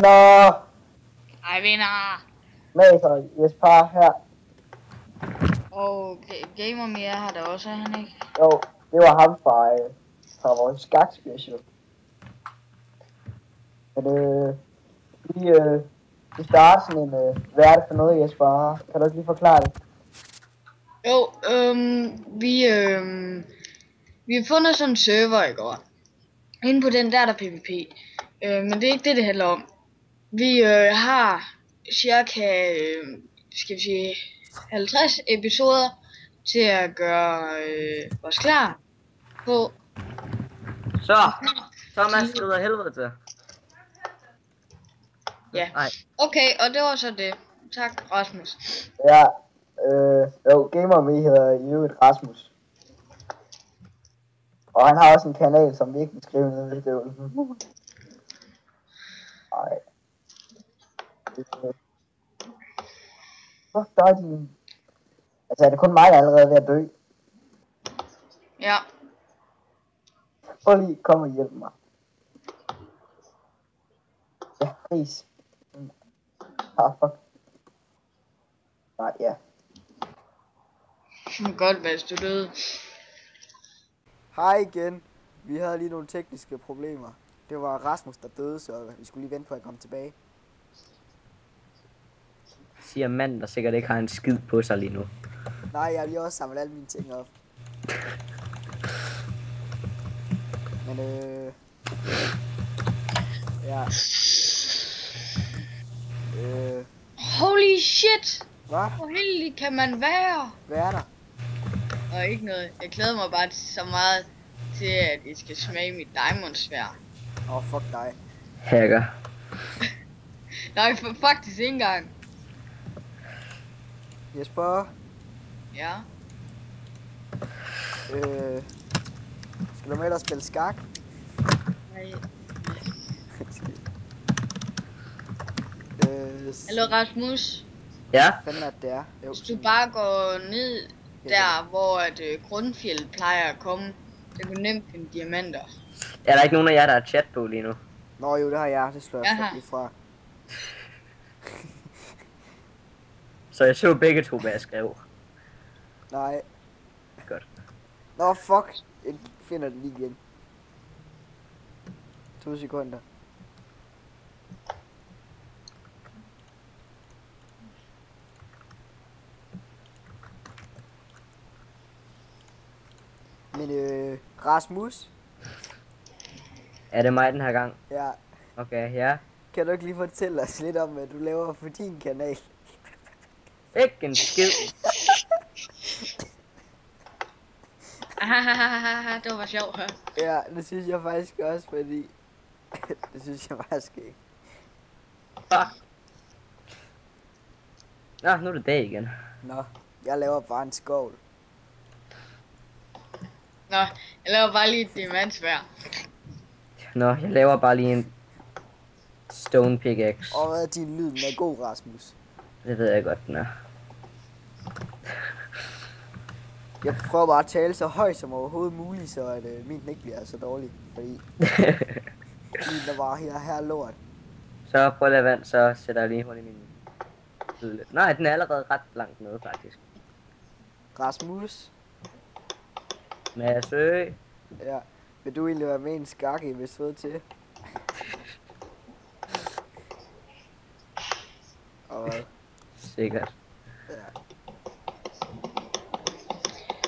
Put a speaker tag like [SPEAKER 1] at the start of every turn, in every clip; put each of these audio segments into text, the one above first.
[SPEAKER 1] Nå,
[SPEAKER 2] Ej, vinder.
[SPEAKER 1] Maser, Jesper her.
[SPEAKER 2] Og Gamer Mia har der også, er han ikke?
[SPEAKER 1] Jo, det var ham fra vores skakspecial. Men vi starter sådan en, hvad er det for noget, Jesper? Kan du ikke lige forklare det?
[SPEAKER 2] Jo, vi har fundet sådan en server i går. Inde på den der er PvP. Men det er ikke det, det handler om. Vi har cirka, skal vi sige, 50 episoder til at gøre os klar på.
[SPEAKER 3] Så, Thomas skrider helvede til.
[SPEAKER 2] Ja,
[SPEAKER 3] Nej.
[SPEAKER 2] okay, og det var så det. Tak, Rasmus.
[SPEAKER 1] Ja, jo, Gamer Me hedder i øvrigt Rasmus. Og han har også en kanal, som vi ikke vil skrive ned i beskrivelsen. Nej. Fuck dig, din... Altså, er det kun mig, der er allerede ved at dø?
[SPEAKER 2] Ja,
[SPEAKER 1] Prøv lige, kom og hjælp mig. Ja, please. Fuck. Nej, ja.
[SPEAKER 2] godt hvis du døde.
[SPEAKER 4] Hej igen. Vi havde lige nogle tekniske problemer. Det var Rasmus, der døde, så vi skulle lige vente på at komme tilbage.
[SPEAKER 3] Siger manden, der sikkert ikke har en skid på sig lige nu.
[SPEAKER 4] Nej, jeg har lige også samlet alle mine ting op. Men ja.
[SPEAKER 2] Holy shit!
[SPEAKER 4] Hvad?
[SPEAKER 2] Hvor heldig kan man være?
[SPEAKER 4] Hvad er der?
[SPEAKER 2] Og ikke noget. Jeg glæder mig bare så meget til, at I skal smage mit diamondsværd.
[SPEAKER 4] Fuck dig.
[SPEAKER 3] Hacker.
[SPEAKER 2] Nej, faktisk ikke engang.
[SPEAKER 4] Jesper,
[SPEAKER 2] Ja.
[SPEAKER 4] skal du med dig spille skak?
[SPEAKER 2] Nej.
[SPEAKER 4] Hallo.
[SPEAKER 2] Hallo Rasmus.
[SPEAKER 3] Ja?
[SPEAKER 4] Fanden er det er? Jo.
[SPEAKER 2] Hvis du bare går ned der, hvor grundfjeld plejer at komme, så kan du nemt finde diamanter.
[SPEAKER 3] Er der ikke nogen af jer, der har chat på lige nu?
[SPEAKER 4] Nå jo, det har jeg. Det slår jeg
[SPEAKER 2] Aha.
[SPEAKER 4] lige fra.
[SPEAKER 3] Så jeg så begge to, hvad jeg skrev.
[SPEAKER 4] Nej.
[SPEAKER 3] Godt.
[SPEAKER 4] Nå, fuck. Jeg finder det lige igen. 2 sekunder. Men Rasmus?
[SPEAKER 3] Er det mig den her gang?
[SPEAKER 4] Ja.
[SPEAKER 3] Okay, ja.
[SPEAKER 4] Kan du ikke lige fortælle os lidt om, hvad du laver på din kanal?
[SPEAKER 3] Ikke en skid.
[SPEAKER 2] Det var sjovt, hør.
[SPEAKER 4] Ja, det synes jeg faktisk også, fordi... det synes jeg faktisk ikke.
[SPEAKER 3] Fuck. Nå, nu er det dag igen.
[SPEAKER 4] Nå, jeg laver bare en skovl.
[SPEAKER 2] Nå, jeg laver bare lige et diamandsværd.
[SPEAKER 3] Nå, jeg laver bare lige en stone pickaxe.
[SPEAKER 4] Og hvad er din lyd? Den er god, Rasmus.
[SPEAKER 3] Det ved jeg godt, den er.
[SPEAKER 4] Jeg prøver bare at tale så højt som overhovedet muligt, så at min ikke bliver så dårlig. Fordi min der var her lort.
[SPEAKER 3] Så prøv at lade vand, så sætter jeg lige hul i min lyd lidt. Nej, den er allerede ret langt nede, faktisk.
[SPEAKER 4] Rasmus?
[SPEAKER 3] Masø.
[SPEAKER 4] Ja. Vil du egentlig være med i en skakke, hvis du er til? Og
[SPEAKER 3] Sikkert.
[SPEAKER 4] ja.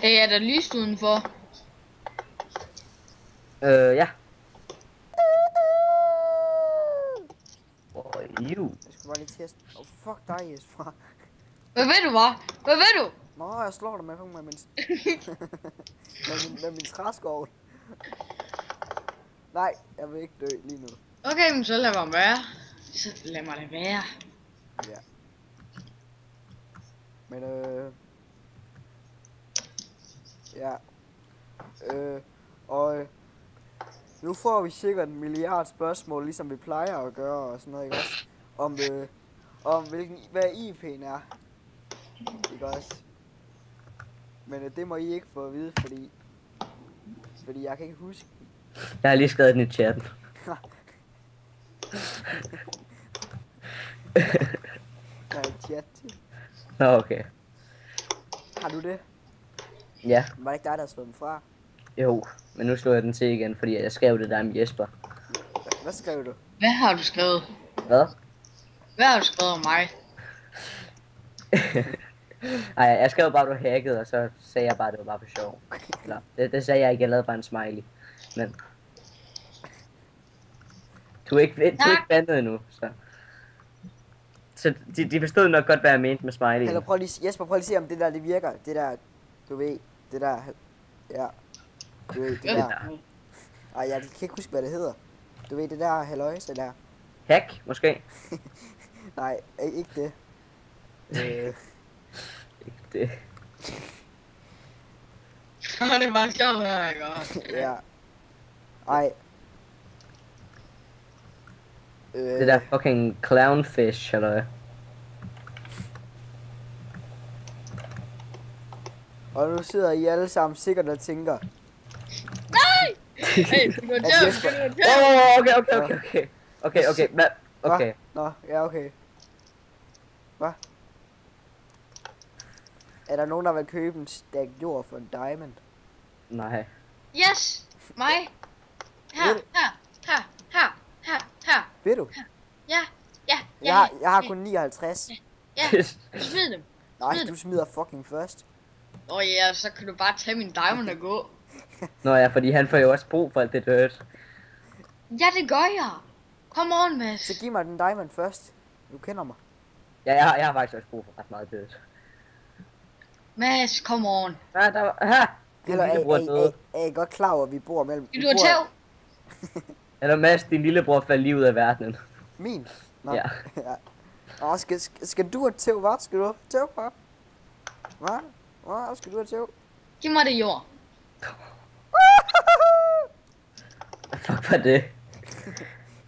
[SPEAKER 2] Hey, er der lyst udenfor?
[SPEAKER 3] Ja. You.
[SPEAKER 4] Jeg skal bare lige teste. Fuck dig, Jesper.
[SPEAKER 2] Hvad ved du, hva'? Hvad ved du?
[SPEAKER 4] Nå, jeg slår dig med min med min træskov. Nej, jeg vil ikke dø lige nu.
[SPEAKER 2] Okay, men så lad mig være. Så lad mig da være.
[SPEAKER 4] Ja. Men ja. Og nu får vi sikkert en milliard spørgsmål, ligesom vi plejer at gøre og sådan noget, ikke også? Om hvad IP'en er. Ikke også? Men det må I ikke få at vide, fordi jeg kan ikke huske.
[SPEAKER 3] Jeg har lige skrevet den i chatten.
[SPEAKER 4] Der er en chat til.
[SPEAKER 3] Nå, okay.
[SPEAKER 4] Har du det?
[SPEAKER 3] Ja,
[SPEAKER 4] Var det ikke dig, der slog dem fra?
[SPEAKER 3] jo. Men nu slår jeg den til igen, fordi jeg skrev det der med Jesper.
[SPEAKER 4] Hvad skrev du?
[SPEAKER 2] Hvad har du skrevet?
[SPEAKER 3] Hvad?
[SPEAKER 2] Hvad har du skrevet om mig?
[SPEAKER 3] Ej, jeg skrev bare, at du hackede, og så sagde jeg bare, at det var bare for sjov. Eller, det sagde jeg ikke, jeg lavede bare en smiley. Men... Du er ikke bandet endnu, så... Så de forstod nok godt, hvad jeg mente med smiley.
[SPEAKER 4] Eller prøv lige, Jesper, prøv lige at se, om det der, det virker. Det der, du ved, det der, ja. Du ved, det der. Ej, jeg kan ikke huske, hvad det hedder. Du ved, det der halløjse der.
[SPEAKER 3] Hack, måske?
[SPEAKER 4] Nej, ikke det.
[SPEAKER 3] Ikke det.
[SPEAKER 2] Det var sjovt her, ikke også?
[SPEAKER 4] Ja. Ej.
[SPEAKER 3] Det der fucking clownfish, eller hvad?
[SPEAKER 4] Og nu sidder I alle sammen sikkert og tænker.
[SPEAKER 2] Nej! Hey, skal du have tæv? Skal du have tæv?
[SPEAKER 3] Okay. Hvad? Okay.
[SPEAKER 4] Nå, ja, okay. Hvad? Er der nogen, der vil købe en stak jord for en diamond?
[SPEAKER 3] Nej.
[SPEAKER 2] Yes! Mig! Her!
[SPEAKER 4] Ved du?
[SPEAKER 2] Ja!
[SPEAKER 4] Jeg har kun 59.
[SPEAKER 2] Ja, smid dem.
[SPEAKER 4] Nej, du smider fucking først.
[SPEAKER 2] Ja, så kan du bare tage min diamond og gå.
[SPEAKER 3] Nå ja, fordi han får jo også brug for alt det dirt.
[SPEAKER 2] Ja, det gør jeg. Kom on, Mads.
[SPEAKER 4] Så giv mig den diamond først. Du kender mig.
[SPEAKER 3] Ja, jeg har faktisk også brug for ret meget dirt.
[SPEAKER 2] Mads, kom on.
[SPEAKER 3] Ja, der var... Her! Din lillebror døde.
[SPEAKER 4] Er I godt klar over, at vi bor mellem...
[SPEAKER 2] Vil du have tæv?
[SPEAKER 3] Eller Mads, din lillebror faldt lige ud af verdenen.
[SPEAKER 4] Min? Nå.
[SPEAKER 3] Ja.
[SPEAKER 4] Ja. Nå, skal du have tæv, hva'? Skal du have tæv, hva'? Hvad skal du have tæv?
[SPEAKER 2] Giv mig det jord.
[SPEAKER 3] Fuck var det?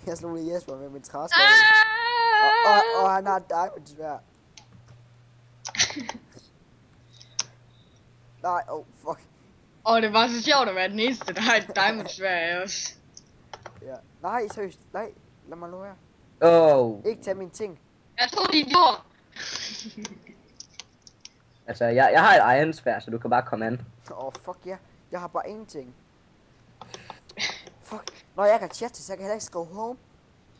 [SPEAKER 4] Jeg slog lige Jesper med min træsko.
[SPEAKER 2] Ah!
[SPEAKER 4] Og han har et diamond sværd. Nej, fuck.
[SPEAKER 2] Det var så sjovt at være den eneste, der har et diamond sværd af os.
[SPEAKER 4] Ja. Nej, seriøst. Nej, lad mig nu her. Ikke tage mine ting.
[SPEAKER 2] Jeg tog dit jord.
[SPEAKER 3] Altså, jeg har et iron sværd, så du kan bare komme an.
[SPEAKER 4] Fuck ja. Jeg har bare ingenting. Fuck. Når jeg kan chatte, så kan jeg heller ikke skrive home.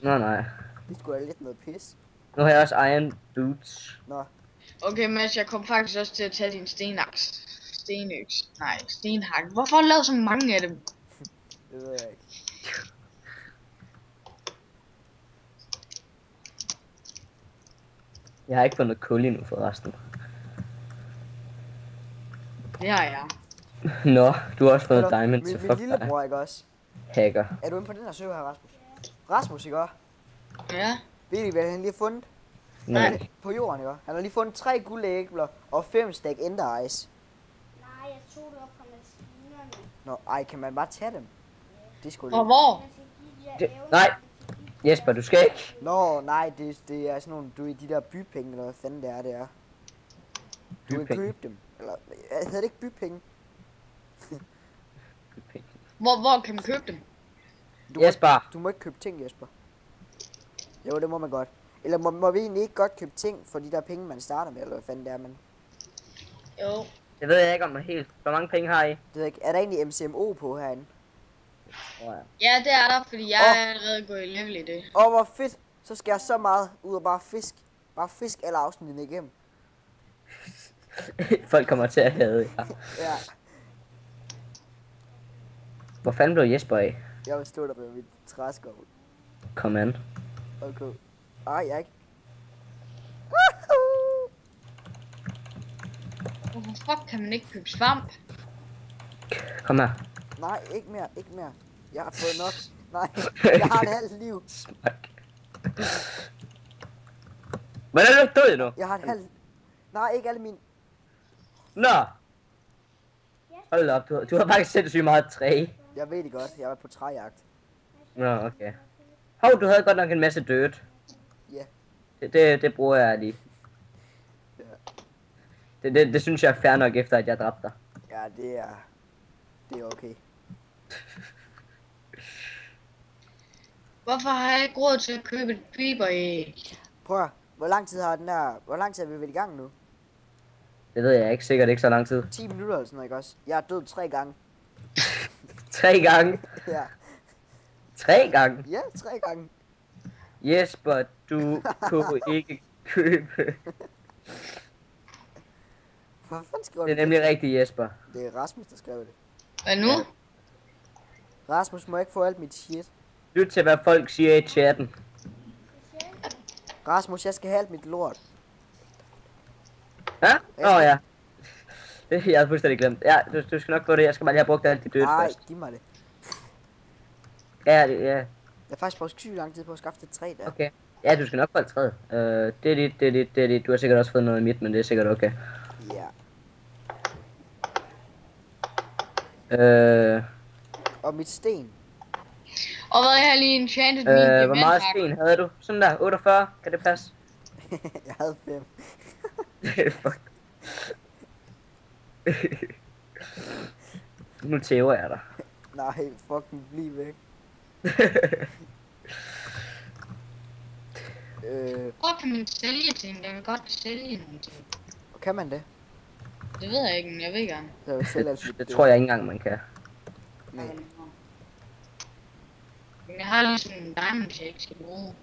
[SPEAKER 3] Nej.
[SPEAKER 4] Det skulle være lidt noget pis.
[SPEAKER 3] Nu har jeg også iron boots.
[SPEAKER 4] Nå.
[SPEAKER 2] Okay, Mads, jeg kom faktisk også til at tage din stenaks. Stenøks. Nej, stenhak. Hvorfor har du lavet så mange af dem?
[SPEAKER 4] Det ved jeg ikke.
[SPEAKER 3] Jeg har ikke fundet kul endnu forresten.
[SPEAKER 2] Det har jeg.
[SPEAKER 3] Nå, du har også fået diamond til
[SPEAKER 4] Min
[SPEAKER 3] fuck
[SPEAKER 4] lillebror, ikke også?
[SPEAKER 3] Hacker.
[SPEAKER 4] Er du inde på den her server her, Rasmus? Rasmus, ikke også?
[SPEAKER 2] Ja.
[SPEAKER 4] Ved I, hvad han lige har fundet?
[SPEAKER 3] Nej.
[SPEAKER 4] På jorden, ikke også? Han har lige fundet 3 guldæbler og 5 stak ender ice.
[SPEAKER 5] Nej, jeg tog det op fra maskinerne.
[SPEAKER 4] Nå, ej, kan man bare tage dem? Det skulle
[SPEAKER 2] Og hvor?
[SPEAKER 5] Jeg skal give de her
[SPEAKER 3] Nej. Jesper, du skal ikke.
[SPEAKER 4] Nå, nej, det er sådan nogle, du i de der bypenge, eller hvad fanden det er. Du kan
[SPEAKER 3] Bypenge.
[SPEAKER 4] købe dem. Eller, hedder det ikke bypenge?
[SPEAKER 2] Hvor kan man købe dem?
[SPEAKER 3] Jesper.
[SPEAKER 4] Du må ikke købe ting, Jesper. Jo, det må man godt. Eller må vi egentlig ikke godt købe ting for de der penge, man starter med, eller hvad fanden det er, men...
[SPEAKER 2] Jo.
[SPEAKER 3] Det ved jeg ikke om er helt. Hvor mange penge har I?
[SPEAKER 4] Det ved jeg ikke. Er der egentlig MCMO på herinde?
[SPEAKER 2] Ja, det er der, fordi jeg er allerede gået i level i det.
[SPEAKER 4] Hvor fedt. Så skal jeg så meget ud og bare fisk. Bare fisk alle afsnittene igennem.
[SPEAKER 3] Folk kommer til at hade jer.
[SPEAKER 4] Ja.
[SPEAKER 3] Hvor fanden blev Jesper af?
[SPEAKER 4] Jeg vil stå der med mit træskov.
[SPEAKER 3] Kom an.
[SPEAKER 4] Okay. Ej, jeg er ikke.
[SPEAKER 2] Hvorfor fuck kan man ikke købe svamp?
[SPEAKER 3] Kom her.
[SPEAKER 4] Nej, ikke mere. Jeg har fået nok. Nej, jeg har et halvt liv.
[SPEAKER 3] Smak. Hvordan er du død nu?
[SPEAKER 4] Jeg har et halvt... Nej, ikke alle mine...
[SPEAKER 3] Nå. Hold op, du har faktisk sindssygt meget træ.
[SPEAKER 4] Jeg ved det godt, jeg var på træjagt.
[SPEAKER 3] Nå, okay. Hov, du havde godt nok en masse dødt.
[SPEAKER 4] Ja.
[SPEAKER 3] Det bruger jeg lige.
[SPEAKER 4] Ja.
[SPEAKER 3] Det synes jeg er fair nok efter, at jeg dræbte dig.
[SPEAKER 4] Ja, det er okay.
[SPEAKER 2] Hvorfor har jeg ikke råd til at købe et piberæg?
[SPEAKER 4] Prøv at, Hvor lang tid har den der... Hvor lang tid er vi været i gang nu?
[SPEAKER 3] Det ved jeg ikke. Sikkert ikke så lang tid.
[SPEAKER 4] 10 minutter eller sådan noget, ikke også? Jeg er død 3 gange.
[SPEAKER 3] 3 gange.
[SPEAKER 4] Ja.
[SPEAKER 3] 3 gange.
[SPEAKER 4] Ja, 3 gange.
[SPEAKER 3] Jesper, du kunne ikke købe.
[SPEAKER 4] Hvor fanden skriver
[SPEAKER 3] Det er
[SPEAKER 4] du
[SPEAKER 3] nemlig rigtigt, Jesper.
[SPEAKER 4] Det er Rasmus, der skrev det.
[SPEAKER 2] Hvad nu?
[SPEAKER 4] Rasmus må ikke få alt mit shit.
[SPEAKER 3] Lyt til, hvad folk siger i chatten.
[SPEAKER 4] Rasmus, jeg skal have alt mit lort.
[SPEAKER 3] Ja? Åh ja. Det jeg havde fuldstændig glemt. Ja, du skal nok få det. Jeg skal bare lige have brugt alt dit dødt
[SPEAKER 4] Nej,
[SPEAKER 3] først.
[SPEAKER 4] giv mig det.
[SPEAKER 3] Ja,
[SPEAKER 4] Jeg har faktisk brugt sygt lang tid på at skaffe det træ der.
[SPEAKER 3] okay. Ja, du skal nok få et træet. Det er dit. Du har sikkert også fået noget i mit, men det er sikkert okay.
[SPEAKER 4] Ja. Og mit sten.
[SPEAKER 2] Og hvad jeg har lige enchanted min
[SPEAKER 3] Hvor meget
[SPEAKER 2] diamanthakke.
[SPEAKER 3] sten havde du? Sådan der, 48. Kan det passe?
[SPEAKER 4] Jeg havde 5.
[SPEAKER 3] Fuck. Nu tæver jeg dig.
[SPEAKER 4] Nej, fucking bliv væk.
[SPEAKER 2] Hvor kan man sælge ting? Jeg vil godt sælge nogle ting.
[SPEAKER 4] Kan man det?
[SPEAKER 2] Det ved jeg ikke, men jeg vil gerne.
[SPEAKER 4] Jeg vil selv altså
[SPEAKER 3] Det tror jeg ikke engang, man kan.
[SPEAKER 4] Nej.
[SPEAKER 2] Men jeg har lige sådan en diamond jeg ikke skal bruge.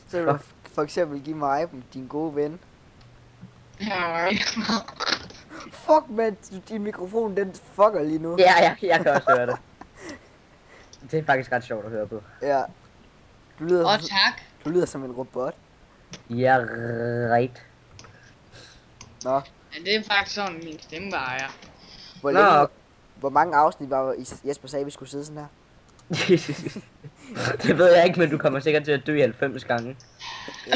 [SPEAKER 4] Så vil du for eksempel give mig dem, din gode ven.
[SPEAKER 2] Ja,
[SPEAKER 4] Fuck man, din mikrofon den fucker lige nu.
[SPEAKER 3] Ja, jeg kan også høre det. Det er faktisk ret sjovt at høre på.
[SPEAKER 4] Ja.
[SPEAKER 2] og tak.
[SPEAKER 4] Du lyder som en robot.
[SPEAKER 3] Ja, right.
[SPEAKER 4] Nå.
[SPEAKER 2] Ja, det er faktisk sådan, min stemme bare er.
[SPEAKER 4] Hvor,
[SPEAKER 3] Nå.
[SPEAKER 4] længe, hvor mange afsnit var Jesper sagde, vi skulle sidde sådan her?
[SPEAKER 3] Det ved jeg ikke, men du kommer sikkert til at dø 90 gange.
[SPEAKER 4] Ja.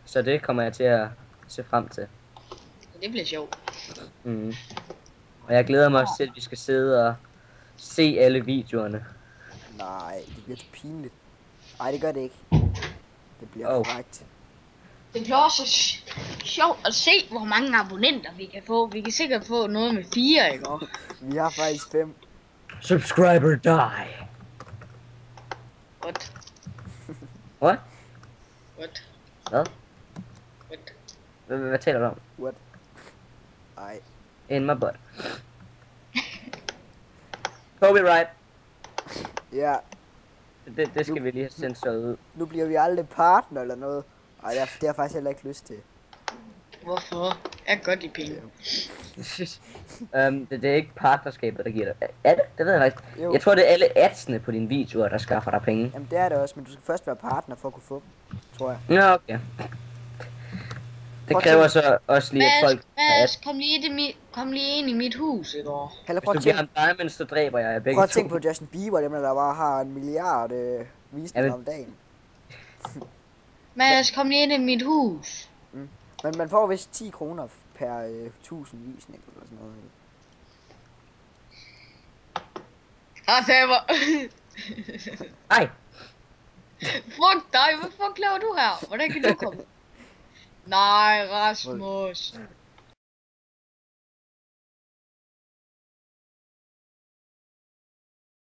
[SPEAKER 3] Så det kommer jeg til at se frem til.
[SPEAKER 2] Det bliver sjovt.
[SPEAKER 3] Mm. Og jeg glæder mig også til, at vi skal sidde og se alle videoerne.
[SPEAKER 4] Nej, det bliver så pinligt. Nej, det gør det ikke. Det bliver korrekt.
[SPEAKER 2] Det bliver også sjovt at se, hvor mange abonnenter vi kan få. Vi kan sikkert få noget med 4, ikke?
[SPEAKER 4] Vi har faktisk 5.
[SPEAKER 3] Subscriber die.
[SPEAKER 2] What?
[SPEAKER 3] What?
[SPEAKER 2] What?
[SPEAKER 3] Hvad?
[SPEAKER 2] What?
[SPEAKER 3] Hvad taler du om?
[SPEAKER 4] What? Ej.
[SPEAKER 3] In my butt. Copyright.
[SPEAKER 4] Ja,
[SPEAKER 3] Det skal vi lige have censureret ud.
[SPEAKER 4] nu bliver vi aldrig partner eller noget. Ej, det har jeg faktisk heller ikke lyst til.
[SPEAKER 2] Hvorfor? Jeg kan godt lide penge.
[SPEAKER 3] Det er ikke partnerskabet, der giver dig. Er det? Det ved jeg faktisk.
[SPEAKER 4] Jo.
[SPEAKER 3] Jeg tror, det er alle adsene på dine videoer, der skaffer dig penge.
[SPEAKER 4] Jamen det er det også, men du skal først være partner for at kunne få dem, tror jeg.
[SPEAKER 3] Nå, okay. Det
[SPEAKER 4] Prøv at
[SPEAKER 3] kræver
[SPEAKER 4] tænk-
[SPEAKER 3] så også lige, at folk har ads.
[SPEAKER 2] Kom lige ind i mit hus i går.
[SPEAKER 4] Heller
[SPEAKER 3] Hvis
[SPEAKER 4] prøv
[SPEAKER 3] du
[SPEAKER 4] at
[SPEAKER 3] bliver
[SPEAKER 4] tænke,
[SPEAKER 3] en diamond, så dræber jeg begge
[SPEAKER 4] prøv at
[SPEAKER 3] to.
[SPEAKER 4] tænke på Justin Bieber, dem der bare har 1 milliard visninger
[SPEAKER 3] Jamen.
[SPEAKER 4] om dagen.
[SPEAKER 2] Mads, kom lige ind i mit hus.
[SPEAKER 4] Men man får vist 10 kroner per 1000 visninger eller sådan noget.
[SPEAKER 2] Taber.
[SPEAKER 3] Ej,
[SPEAKER 2] Fuck dig, hvad fuck laver du her? Hvordan kan du komme? Nej, Rasmus.